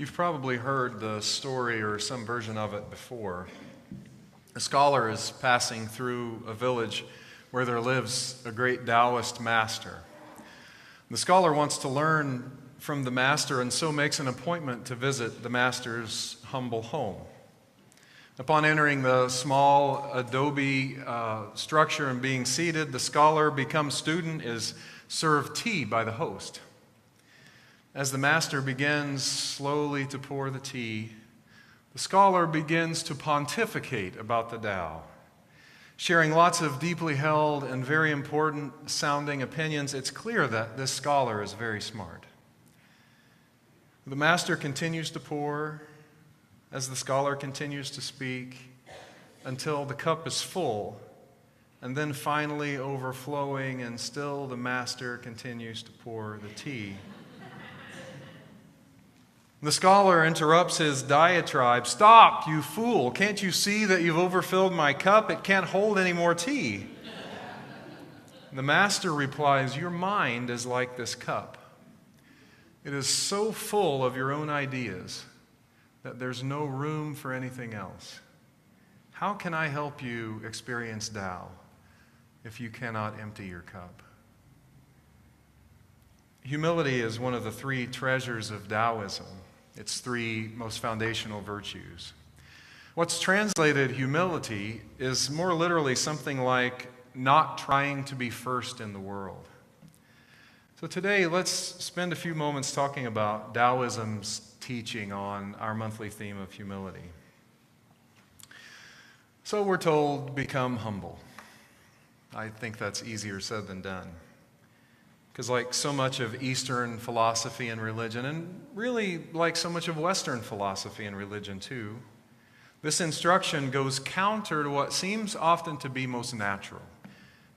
You've probably heard the story or some version of it before. A scholar is passing through a village where there lives a great Taoist master. The scholar wants to learn from the master and so makes an appointment to visit the master's humble home. Upon entering the small adobe structure and being seated, the scholar becomes student, is served tea by the host. As the master begins slowly to pour the tea, the scholar begins to pontificate about the Tao. Sharing lots of deeply held and very important sounding opinions, it's clear that this scholar is very smart. The master continues to pour as the scholar continues to speak until the cup is full and then finally overflowing, and still the master continues to pour the tea. The scholar interrupts his diatribe. "Stop, you fool! Can't you see that you've overfilled my cup? It can't hold any more tea." The master replies, "Your mind is like this cup. It is so full of your own ideas that there's no room for anything else. How can I help you experience Tao if you cannot empty your cup?" Humility is one of the three treasures of Taoism. Its three most foundational virtues. What's translated humility is more literally something like not trying to be first in the world. So today, let's spend a few moments talking about Taoism's teaching on our monthly theme of humility. So we're told, become humble. I think that's easier said than done. Because like so much of Eastern philosophy and religion, and really like so much of Western philosophy and religion too, this instruction goes counter to what seems often to be most natural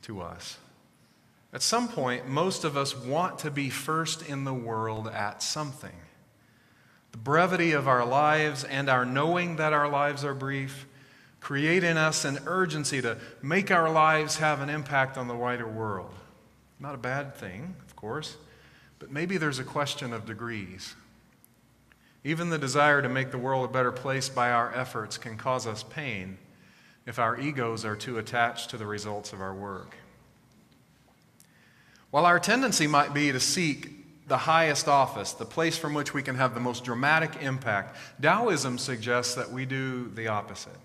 to us. At some point, most of us want to be first in the world at something. The brevity of our lives and our knowing that our lives are brief create in us an urgency to make our lives have an impact on the wider world. Not a bad thing, of course, but maybe there's a question of degrees. Even the desire to make the world a better place by our efforts can cause us pain if our egos are too attached to the results of our work. While our tendency might be to seek the highest office, the place from which we can have the most dramatic impact, Taoism suggests that we do the opposite.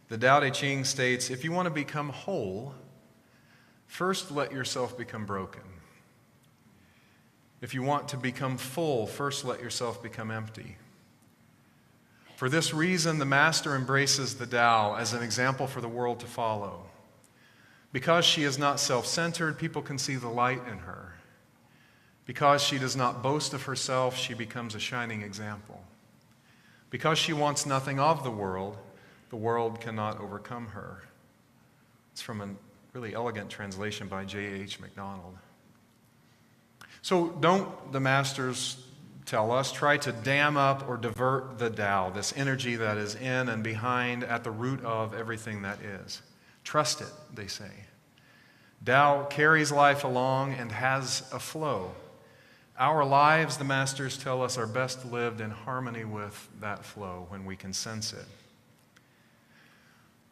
The Tao Te Ching states, if you want to become whole, first let yourself become broken. If you want to become full, first let yourself become empty. For this reason, the Master embraces the Tao as an example for the world to follow. Because she is not self-centered, people can see the light in her. Because she does not boast of herself, she becomes a shining example. Because she wants nothing of the world cannot overcome her. It's from a really elegant translation by J.H. MacDonald. So don't, the masters tell us, try to dam up or divert the Tao, this energy that is in and behind, at the root of everything that is. Trust it, they say. Tao carries life along and has a flow. Our lives, the masters tell us, are best lived in harmony with that flow when we can sense it.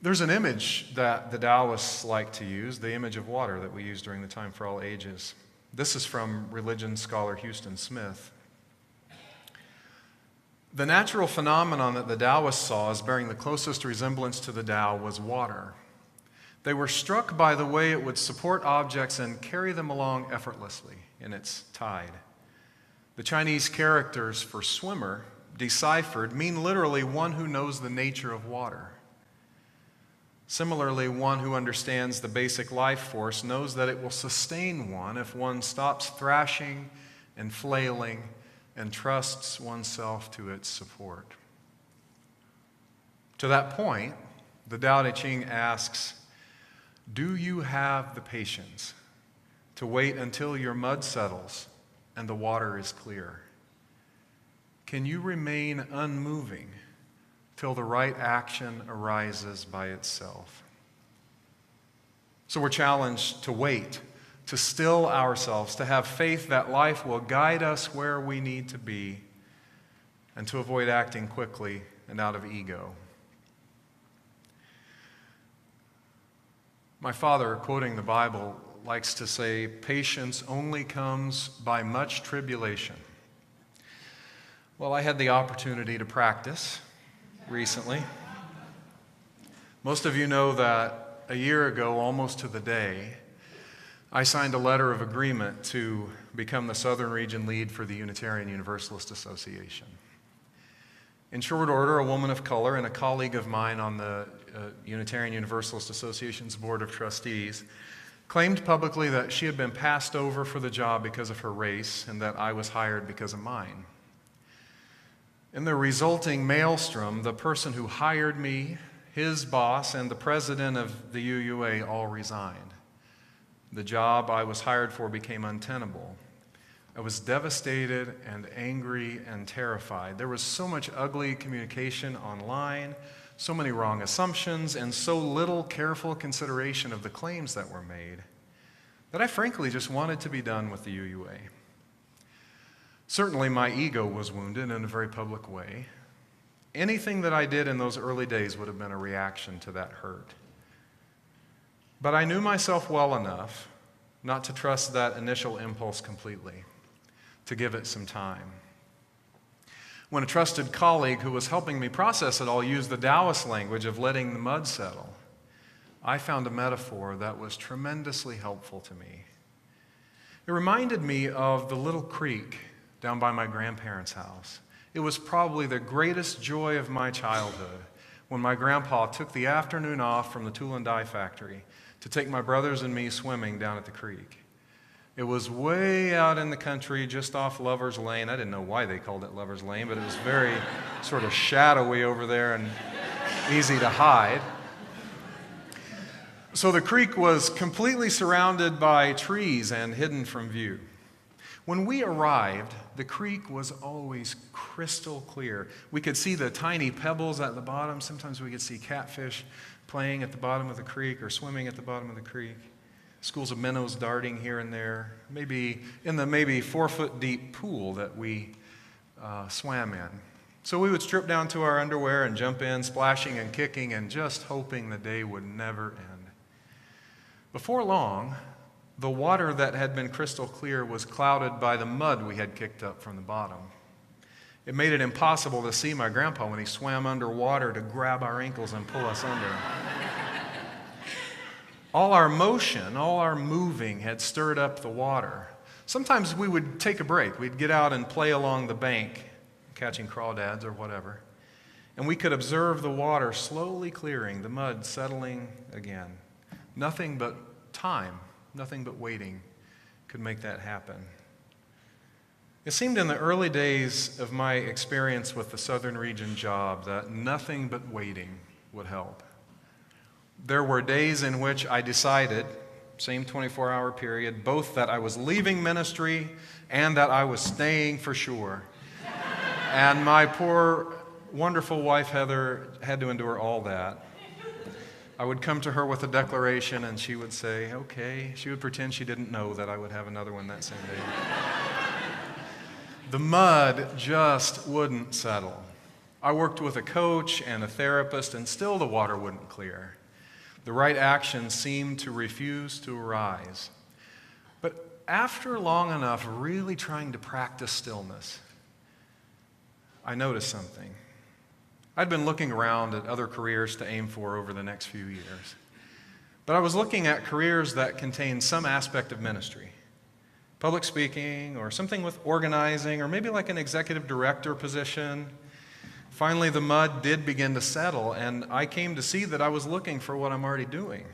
There's an image that the Taoists like to use, the image of water that we use during the Time for All Ages. This is from religion scholar Houston Smith. The natural phenomenon that the Taoists saw as bearing the closest resemblance to the Tao was water. They were struck by the way it would support objects and carry them along effortlessly in its tide. The Chinese characters for swimmer, deciphered, mean literally one who knows the nature of water. Similarly, one who understands the basic life force knows that it will sustain one if one stops thrashing and flailing and trusts oneself to its support. To that point, the Tao Te Ching asks, do you have the patience to wait until your mud settles and the water is clear? Can you remain unmoving till the right action arises by itself? So we're challenged to wait, to still ourselves, to have faith that life will guide us where we need to be, and to avoid acting quickly and out of ego. My father, quoting the Bible, likes to say, "Patience only comes by much tribulation." Well, I had the opportunity to practice recently. Most of you know that a year ago, almost to the day, I signed a letter of agreement to become the Southern Region lead for the Unitarian Universalist Association. In short order, a woman of color and a colleague of mine on the Unitarian Universalist Association's Board of Trustees claimed publicly that she had been passed over for the job because of her race and that I was hired because of mine. In the resulting maelstrom, the person who hired me, his boss, and the president of the UUA all resigned. The job I was hired for became untenable. I was devastated and angry and terrified. There was so much ugly communication online, so many wrong assumptions, and so little careful consideration of the claims that were made that I frankly just wanted to be done with the UUA. Certainly my ego was wounded in a very public way. Anything that I did in those early days would have been a reaction to that hurt. But I knew myself well enough not to trust that initial impulse completely, to give it some time. When a trusted colleague who was helping me process it all used the Taoist language of letting the mud settle, I found a metaphor that was tremendously helpful to me. It reminded me of the little creek down by my grandparents' house. It was probably the greatest joy of my childhood when my grandpa took the afternoon off from the tool and die factory to take my brothers and me swimming down at the creek. It was way out in the country, just off Lover's Lane. I didn't know why they called it Lover's Lane, but it was very sort of shadowy over there and easy to hide. So the creek was completely surrounded by trees and hidden from view. When we arrived, the creek was always crystal clear. We could see the tiny pebbles at the bottom. Sometimes we could see catfish playing at the bottom of the creek or swimming at the bottom of the creek. Schools of minnows darting here and there, maybe in the 4-foot deep pool that we swam in. So we would strip down to our underwear and jump in, splashing and kicking and just hoping the day would never end. Before long, the water that had been crystal clear was clouded by the mud we had kicked up from the bottom. It made it impossible to see my grandpa when he swam underwater to grab our ankles and pull us under. All our motion, all our moving had stirred up the water. Sometimes we would take a break. We'd get out and play along the bank, catching crawdads or whatever. And we could observe the water slowly clearing, the mud settling again. Nothing but time, nothing but waiting could make that happen. It seemed in the early days of my experience with the Southern Region job that nothing but waiting would help. There were days in which I decided, same 24-hour period, both that I was leaving ministry and that I was staying for sure. And my poor, wonderful wife, Heather, had to endure all that. I would come to her with a declaration and she would say, okay. She would pretend she didn't know that I would have another one that same day. The mud just wouldn't settle. I worked with a coach and a therapist and still the water wouldn't clear. The right action seemed to refuse to arise. But after long enough really trying to practice stillness, I noticed something. I'd been looking around at other careers to aim for over the next few years. But I was looking at careers that contained some aspect of ministry. Public speaking, or something with organizing, or maybe like an executive director position. Finally, the mud did begin to settle, and I came to see that I was looking for what I'm already doing.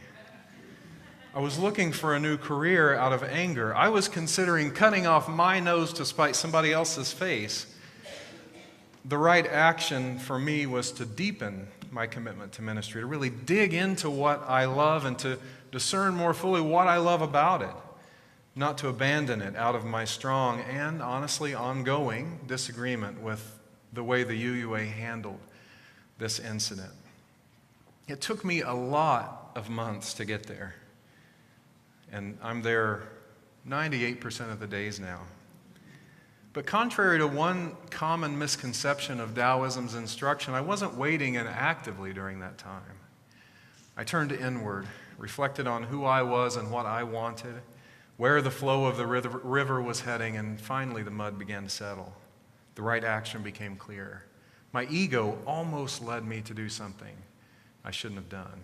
I was looking for a new career out of anger. I was considering cutting off my nose to spite somebody else's face. The right action for me was to deepen my commitment to ministry, to really dig into what I love and to discern more fully what I love about it, not to abandon it out of my strong and honestly ongoing disagreement with the way the UUA handled this incident. It took me a lot of months to get there, and I'm there 98% of the days now. But contrary to one common misconception of Taoism's instruction, I wasn't waiting inactively during that time. I turned inward, reflected on who I was and what I wanted, where the flow of the river was heading, and finally the mud began to settle. The right action became clear. My ego almost led me to do something I shouldn't have done.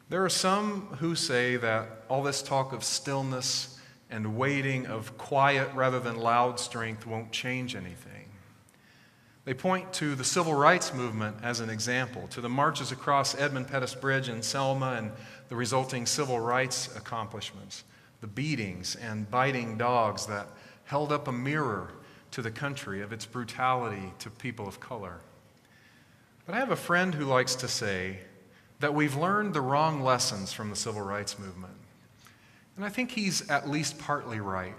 There are some who say that all this talk of stillness and waiting, of quiet rather than loud strength, won't change anything. They point to the civil rights movement as an example, to the marches across Edmund Pettus Bridge in Selma and the resulting civil rights accomplishments, the beatings and biting dogs that held up a mirror to the country of its brutality to people of color. But I have a friend who likes to say that we've learned the wrong lessons from the civil rights movement. And I think he's at least partly right.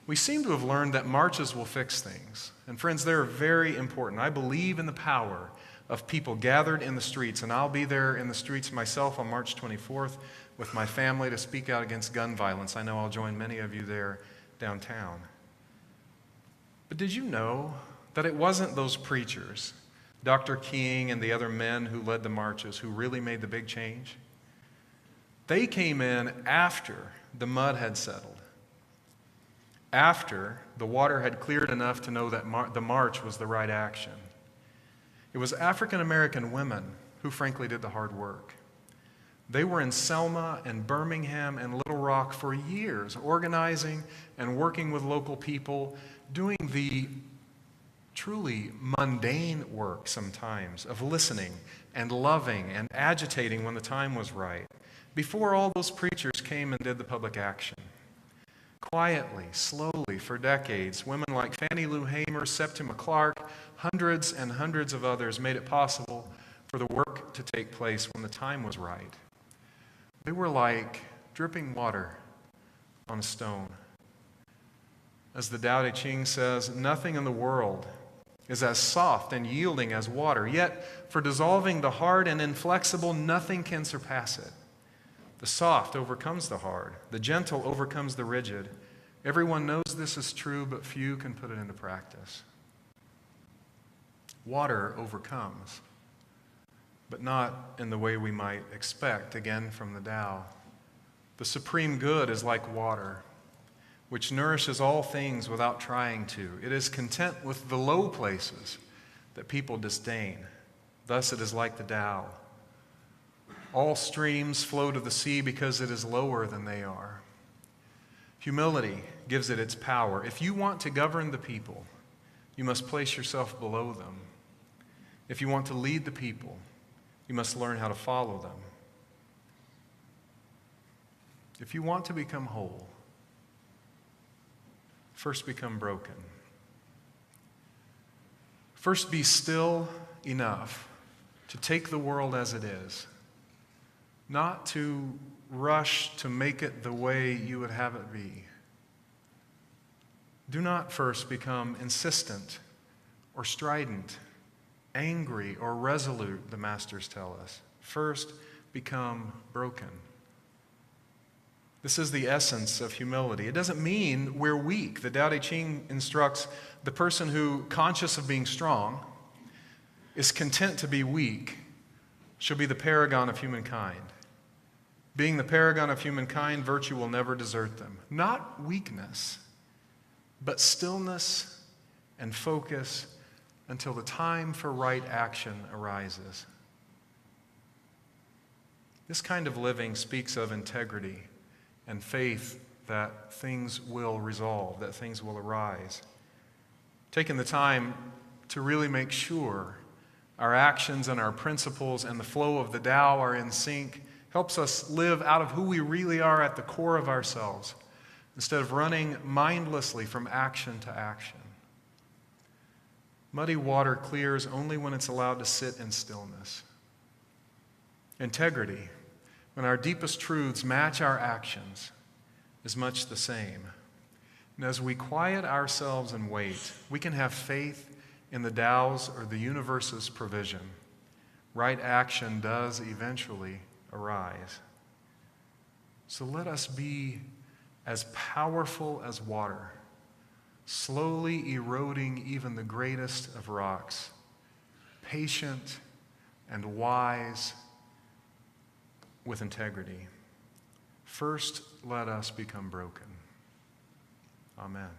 We seem to have learned that marches will fix things. And friends, they're very important. I believe in the power of people gathered in the streets, and I'll be there in the streets myself on March 24th with my family to speak out against gun violence. I know I'll join many of you there downtown. But did you know that it wasn't those preachers, Dr. King and the other men who led the marches, who really made the big change? They came in after the mud had settled, after the water had cleared enough to know that the march was the right action. It was African American women who frankly did the hard work. They were in Selma and Birmingham and Little Rock for years, organizing and working with local people, doing the truly mundane work sometimes of listening and loving and agitating when the time was right, before all those preachers came and did the public action. Quietly, slowly, for decades, women like Fannie Lou Hamer, Septima Clark, hundreds and hundreds of others made it possible for the work to take place when the time was right. They were like dripping water on a stone. As the Tao Te Ching says, nothing in the world is as soft and yielding as water, yet for dissolving the hard and inflexible, nothing can surpass it. The soft overcomes the hard. The gentle overcomes the rigid. Everyone knows this is true, but few can put it into practice. Water overcomes, but not in the way we might expect, again from the Tao. The supreme good is like water, which nourishes all things without trying to. It is content with the low places that people disdain. Thus it is like the Tao. All streams flow to the sea because it is lower than they are. Humility gives it its power. If you want to govern the people, you must place yourself below them. If you want to lead the people, you must learn how to follow them. If you want to become whole, first become broken. First be still enough to take the world as it is, not to rush to make it the way you would have it be. Do not first become insistent or strident, angry or resolute, the masters tell us. First, become broken. This is the essence of humility. It doesn't mean we're weak. The Tao Te Ching instructs the person who, conscious of being strong, is content to be weak, shall be the paragon of humankind. Being the paragon of humankind, virtue will never desert them. Not weakness, but stillness and focus until the time for right action arises. This kind of living speaks of integrity and faith that things will resolve, that things will arise. Taking the time to really make sure our actions and our principles and the flow of the Tao are in sync helps us live out of who we really are at the core of ourselves, instead of running mindlessly from action to action. Muddy water clears only when it's allowed to sit in stillness. Integrity, when our deepest truths match our actions, is much the same. And as we quiet ourselves and wait, we can have faith in the Tao's or the universe's provision. Right action does eventually arise. So let us be as powerful as water, slowly eroding even the greatest of rocks, patient and wise with integrity. First, let us become broken. Amen.